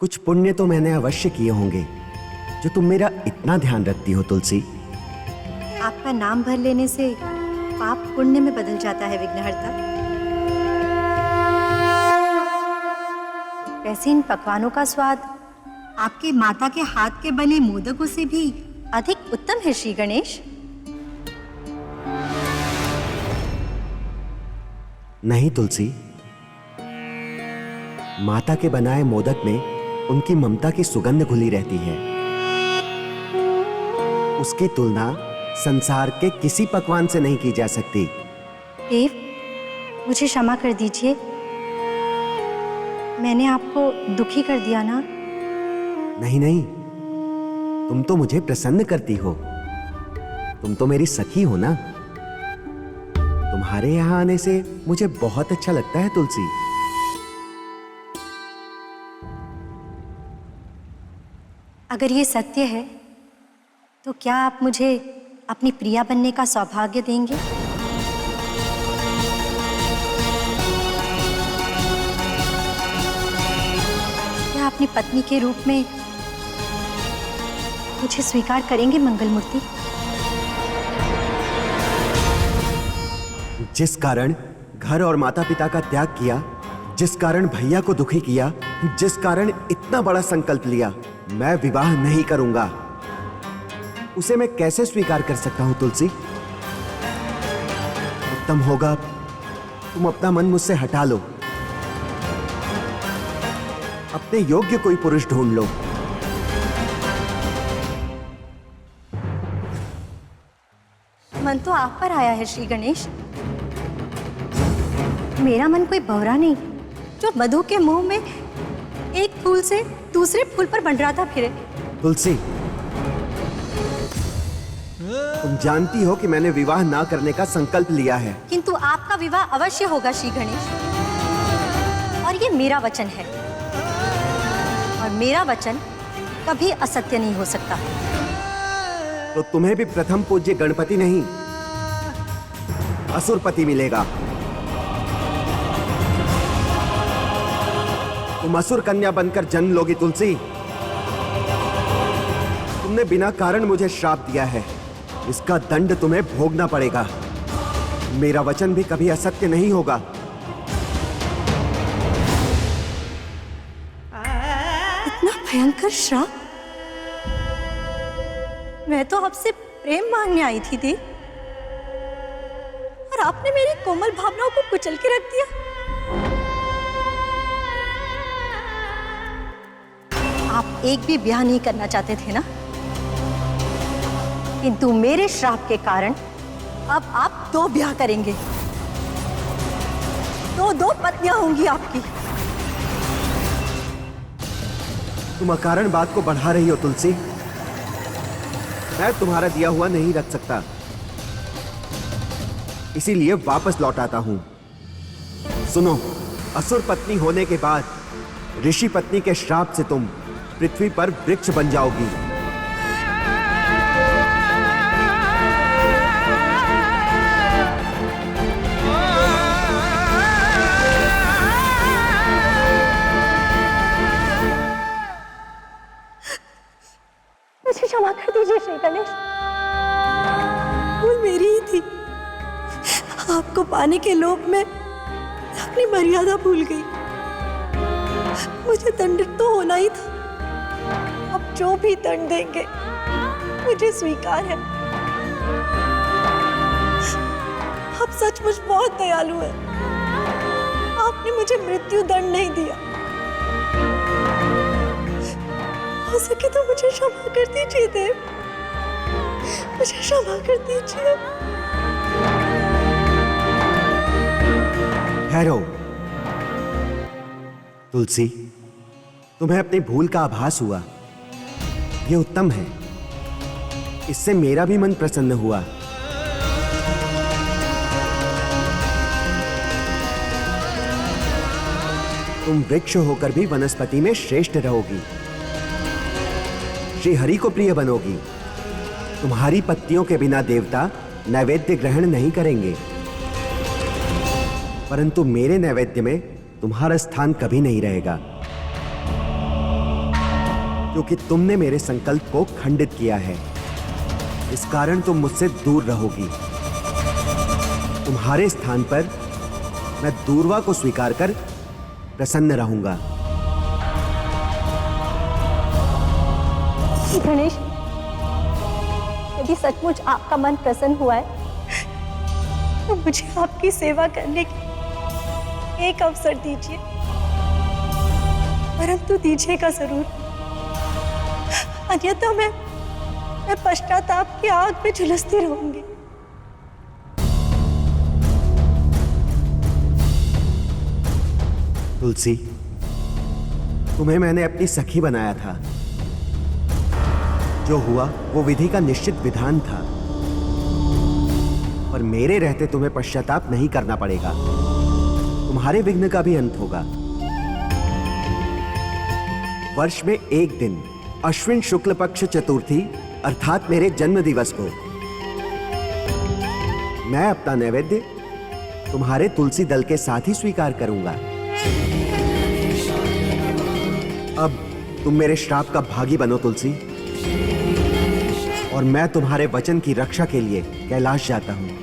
कुछ पुण्य तो मैंने अवश्य किए होंगे जो तुम मेरा इतना ध्यान रखती हो तुलसी। आपका नाम भर लेने से पाप पुण्य में बदल जाता है विघ्नहर्ता। वैसे इन पकवानों का स्वाद आपके माता के हाथ के बने मोदकों से भी अधिक उत्तम है श्री गणेश। नहीं तुलसी, माता के बनाए मोदक में उनकी ममता की सुगंध घुली रहती है। उसकी तुलना संसार के किसी पकवान से नहीं की जा सकती। देव, मुझे क्षमा कर दीजिए, मैंने आपको दुखी कर दिया ना? नहीं नहीं, तुम तो मुझे प्रसन्न करती हो। तुम तो मेरी सखी हो ना। तुम्हारे यहां आने से मुझे बहुत अच्छा लगता है तुलसी। अगर ये सत्य है तो क्या आप मुझे अपनी प्रिया बनने का सौभाग्य देंगे? क्या अपनी पत्नी के रूप में मुझे स्वीकार करेंगे मंगलमूर्ति? जिस कारण घर और माता पिता का त्याग किया, जिस कारण भैया को दुखी किया, जिस कारण इतना बड़ा संकल्प लिया, मैं विवाह नहीं करूंगा, उसे मैं कैसे स्वीकार कर सकता हूं तुलसी? उत्तम होगा तुम अपना मन मुझसे हटा लो, अपने योग्य कोई पुरुष ढूंढ लो। मन तो आप पर आया है श्री गणेश। मेरा मन कोई भंवरा नहीं जो मधु के मुंह में एक फूल से दूसरे फूल पर मंडराता फिरे। तुलसी, तुम जानती हो कि मैंने विवाह ना करने का संकल्प लिया है। किंतु आपका विवाह अवश्य होगा श्री गणेश, और ये मेरा वचन है, और मेरा वचन कभी असत्य नहीं हो सकता। तो तुम्हें भी प्रथम पूज्य गणपति नहीं, असुरपति मिलेगा। तुम असुर कन्या बनकर जन्म लोगी तुलसी। तुमने बिना कारण मुझे श्राप दिया है, इसका दंड तुम्हें भोगना पड़ेगा। मेरा वचन भी कभी असत्य नहीं होगा। इतना भयंकर श्राप? मैं तो आपसे प्रेम मांगने आई थी देव, और आपने मेरी कोमल भावनाओं को कुचल के रख दिया। आप एक भी ब्याह नहीं करना चाहते थे ना? किंतु मेरे श्राप के कारण अब आप 2 ब्याह करेंगे। 2 पत्नियां होंगी आपकी। तुम अकारण बात को बढ़ा रही हो तुलसी। मैं तुम्हारा दिया हुआ नहीं रख सकता, इसीलिए वापस लौट आता हूं। सुनो, असुर पत्नी होने के बाद ऋषि पत्नी के श्राप से तुम पृथ्वी पर वृक्ष बन जाओगी। मुझे क्षमा कर दीजिए श्री गणेश, भूल मेरी ही थी। आपको पाने के लोभ में अपनी मर्यादा भूल गई। मुझे दंडित तो होना ही था। अब जो भी दंड देंगे मुझे स्वीकार है। आप सचमुच बहुत दयालु हैं। आपने मुझे मृत्यु दंड नहीं दिया। हो सके तो मुझे क्षमा कर दीजिए देव, मुझे क्षमा कर दीजिए। ठहरो तुलसी, तुम्हें अपनी भूल का आभास हुआ, यह उत्तम है। इससे मेरा भी मन प्रसन्न हुआ। तुम वृक्ष होकर भी वनस्पति में श्रेष्ठ रहोगी, श्री हरि को प्रिय बनोगी। तुम्हारी पत्तियों के बिना देवता नैवेद्य ग्रहण नहीं करेंगे। परंतु मेरे नैवेद्य में तुम्हारा स्थान कभी नहीं रहेगा, क्योंकि तुमने मेरे संकल्प को खंडित किया है। इस कारण तुम मुझसे दूर रहोगी। तुम्हारे स्थान पर मैं दूर्वा को स्वीकार कर प्रसन्न रहूंगा। गणेश, यदि सचमुच आपका मन प्रसन्न हुआ है तो मुझे आपकी सेवा करने की एक अवसर दीजिए, परंतु दीजिएगा जरूर, अन्यथा मैं पश्चाताप की आग में झुलसती रहूंगी। तुलसी, तुम्हें मैंने अपनी सखी बनाया था। जो हुआ वो विधि का निश्चित विधान था, पर मेरे रहते तुम्हें पश्चाताप नहीं करना पड़ेगा। तुम्हारे विघ्न का भी अंत होगा। वर्ष में एक दिन अश्विन शुक्ल पक्ष चतुर्थी अर्थात मेरे जन्म दिवस को मैं अपना नैवेद्य तुम्हारे तुलसी दल के साथ ही स्वीकार करूंगा। अब तुम मेरे श्राप का भागी बनो तुलसी, और मैं तुम्हारे वचन की रक्षा के लिए कैलाश जाता हूं।